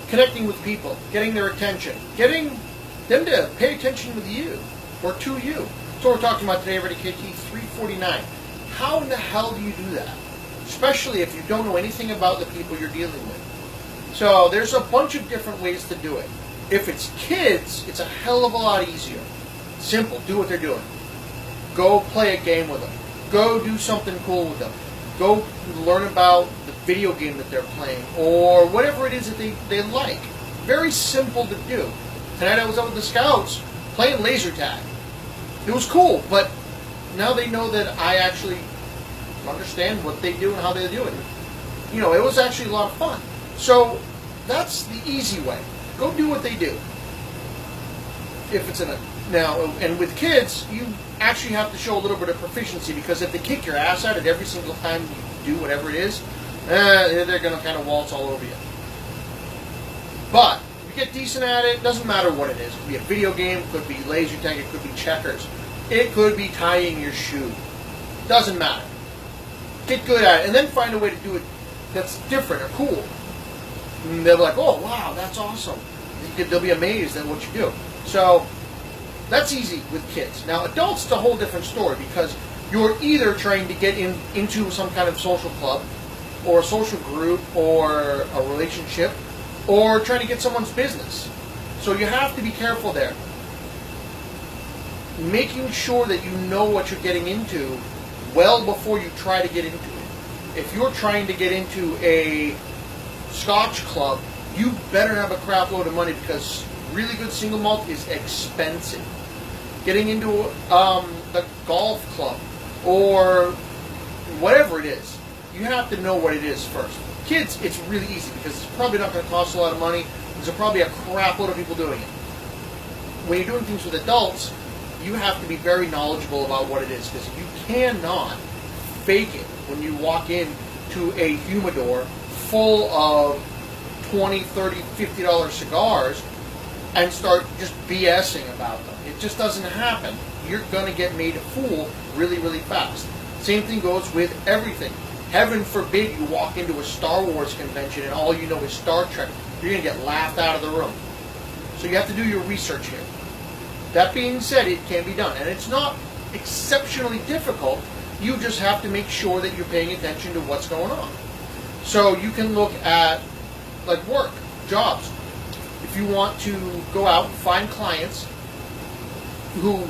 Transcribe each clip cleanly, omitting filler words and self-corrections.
connecting with people, getting their attention, getting them to pay attention with you or to you. So we're talking about today, everydaykt 349. How in the hell do you do that? Especially if you don't know anything about the people you're dealing with. So there's a bunch of different ways to do it. If it's kids, it's a hell of a lot easier. Simple, do what they're doing. Go play a game with them. Go do something cool with them. Go learn about the video game that they're playing or whatever it is that they like. Very simple to do. Tonight I was out with the Scouts playing laser tag. It was cool, but now they know that I actually understand what they do and how they do it. You know, it was actually a lot of fun. So that's the easy way. Go do what they do. If it's now, and with kids, you actually have to show a little bit of proficiency, because if they kick your ass at it every single time you do whatever it is, they're going to kind of waltz all over you. But if you get decent at it, doesn't matter what it is. It could be a video game, it could be laser tag, it could be checkers, it could be tying your shoe. Doesn't matter. Get good at it, and then find a way to do it that's different or cool. And they'll be like, oh, wow, that's awesome. They'll be amazed at what you do. So that's easy with kids. Now, adults, it's a whole different story, because you're either trying to get into some kind of social club or a social group or a relationship, or trying to get someone's business. So you have to be careful there. Making sure that you know what you're getting into well before you try to get into it. If you're trying to get into a Scotch club, you better have a crap load of money, because really good single malt is expensive. Getting into the golf club or whatever it is, you have to know what it is first. Kids, it's really easy, because it's probably not going to cost a lot of money. There's probably a crap load of people doing it. When you're doing things with adults, you have to be very knowledgeable about what it is, because you cannot fake it when you walk in to a humidor full of $20, $30, $50 cigars and start just BSing about them. It just doesn't happen. You're going to get made a fool really, really fast. Same thing goes with everything. Heaven forbid you walk into a Star Wars convention and all you know is Star Trek. You're going to get laughed out of the room. So you have to do your research here. That being said, it can be done. And it's not exceptionally difficult. You just have to make sure that you're paying attention to what's going on. So you can look at, like, work, jobs. If you want to go out and find clients who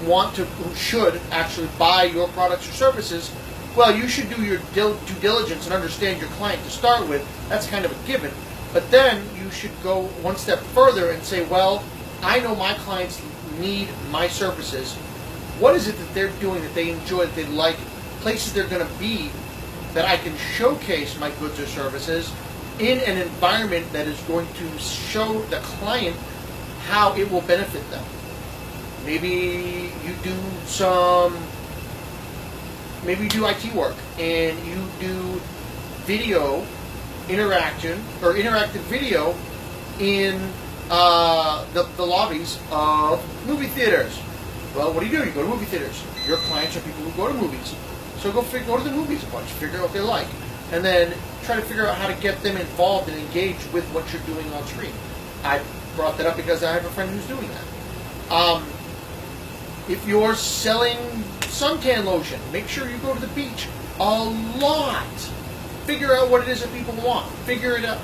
should actually buy your products or services, well, you should do your due diligence and understand your client to start with. That's kind of a given. But then you should go one step further and say, well, I know my clients need my services. What is it that they're doing that they enjoy, that they like, places they're going to be that I can showcase my goods or services in an environment that is going to show the client how it will benefit them. Maybe you do IT work and you do video interaction or interactive video in the lobbies of movie theaters. Well, what do? You go to movie theaters. Your clients are people who go to movies. So go to the movies a bunch, figure out what they like, and then try to figure out how to get them involved and engaged with what you're doing on screen. I brought that up because I have a friend who's doing that. If you're selling suntan lotion, make sure you go to the beach a lot. Figure out what it is that people want. Figure it out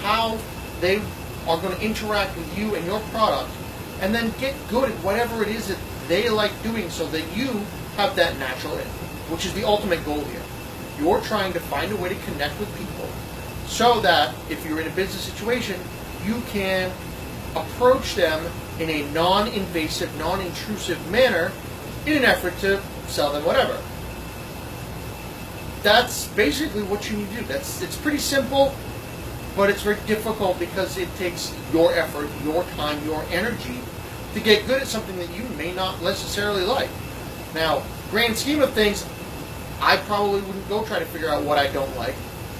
how they are going to interact with you and your product, and then get good at whatever it is that they like doing, so that you have that natural in, which is the ultimate goal here. You're trying to find a way to connect with people so that if you're in a business situation, you can approach them in a non-invasive, non-intrusive manner in an effort to sell them whatever. That's basically what you need to do. It's pretty simple, but it's very difficult because it takes your effort, your time, your energy to get good at something that you may not necessarily like. Now, grand scheme of things, I probably wouldn't go try to figure out what I don't like.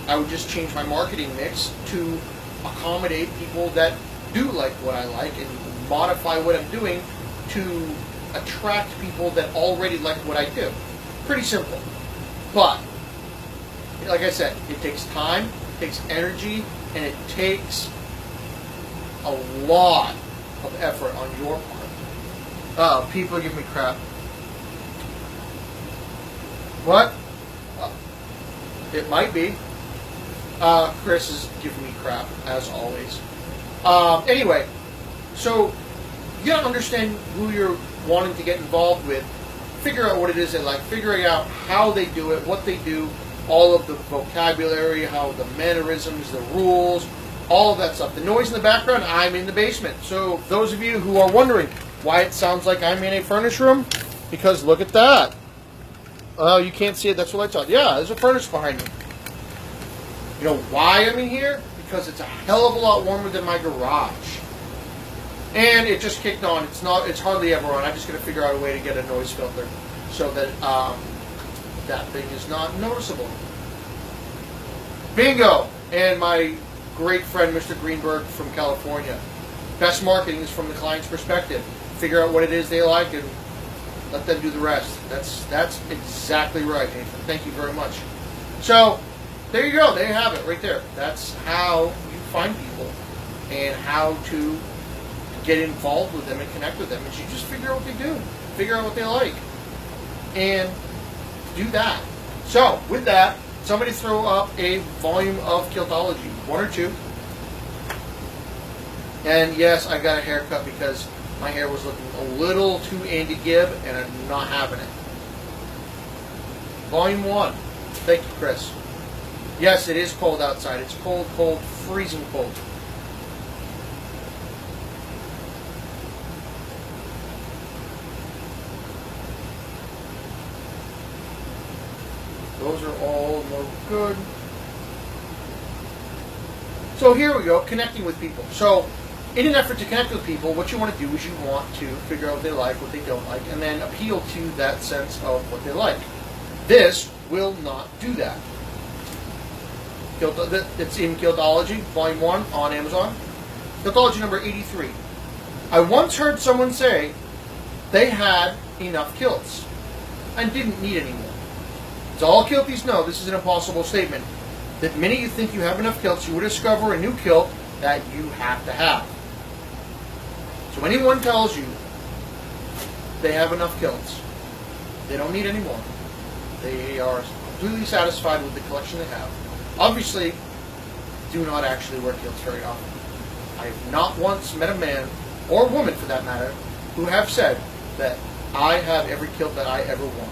I would just change my marketing mix to accommodate people that do like what I like and modify what I'm doing to attract people that already like what I do. Pretty simple. But, like I said, it takes time, it takes energy, and it takes a lot of effort on your part. People give me crap. What? It might be. Chris is giving me crap, as always. Anyway, so you gotta understand who you're wanting to get involved with. Figure out what it is they like. Figuring out how they do it, what they do, all of the vocabulary, how the mannerisms, the rules, all of that stuff. The noise in the background, I'm in the basement. So those of you who are wondering why it sounds like I'm in a furnace room, because look at that. Oh, you can't see it. That's what I thought. Yeah, there's a furnace behind me. You know why I'm in here? Because it's a hell of a lot warmer than my garage. And it just kicked on. It's hardly ever on. I'm just going to figure out a way to get a noise filter so that that thing is not noticeable. Bingo! And my great friend, Mr. Greenberg from California. Best marketing is from the client's perspective. Figure out what it is they like and let them do the rest. That's exactly right, Nathan. Thank you very much. So, there you go. There you have it right there. That's how you find people and how to get involved with them and connect with them. And you just figure out what they do. Figure out what they like. And do that. So, with that, somebody throw up a volume of Kiltology. 1 or 2. And yes, I got a haircut because my hair was looking a little too Andy Gibb, and I'm not having it. Volume 1. Thank you, Chris. Yes, it is cold outside. It's cold, cold, freezing cold. Those are all no good. So here we go, connecting with people. So in an effort to connect with people, what you want to do is you want to figure out what they like, what they don't like, and then appeal to that sense of what they like. This will not do that. It's in Kiltology, Volume 1 on Amazon. Kiltology number 83. I once heard someone say they had enough kilts and didn't need any more. So all kilties know this is an impossible statement. The minute you think you have enough kilts, you will discover a new kilt that you have to have. So when anyone tells you they have enough kilts, they don't need any more. They are completely satisfied with the collection they have. Obviously, do not actually wear kilts very often. I have not once met a man, or woman for that matter, who have said that I have every kilt that I ever want.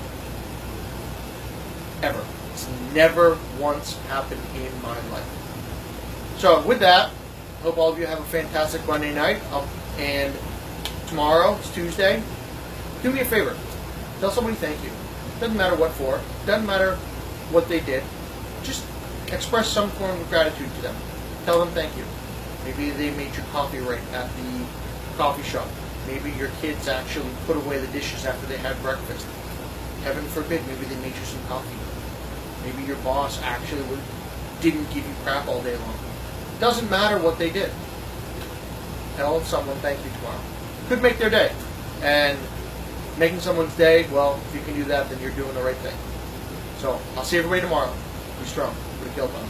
Ever. It's never once happened in my life. So with that, I hope all of you have a fantastic Monday night. And tomorrow, it's Tuesday, do me a favor. Tell somebody thank you. Doesn't matter what for. Doesn't matter what they did. Just express some form of gratitude to them. Tell them thank you. Maybe they made your coffee right at the coffee shop. Maybe your kids actually put away the dishes after they had breakfast. Heaven forbid, maybe they made you some coffee. Maybe your boss actually didn't give you crap all day long. Doesn't matter what they did. Tell someone thank you tomorrow. Could make their day. And making someone's day, well, if you can do that, then you're doing the right thing. So, I'll see everybody tomorrow. Be strong. Put a kilt on.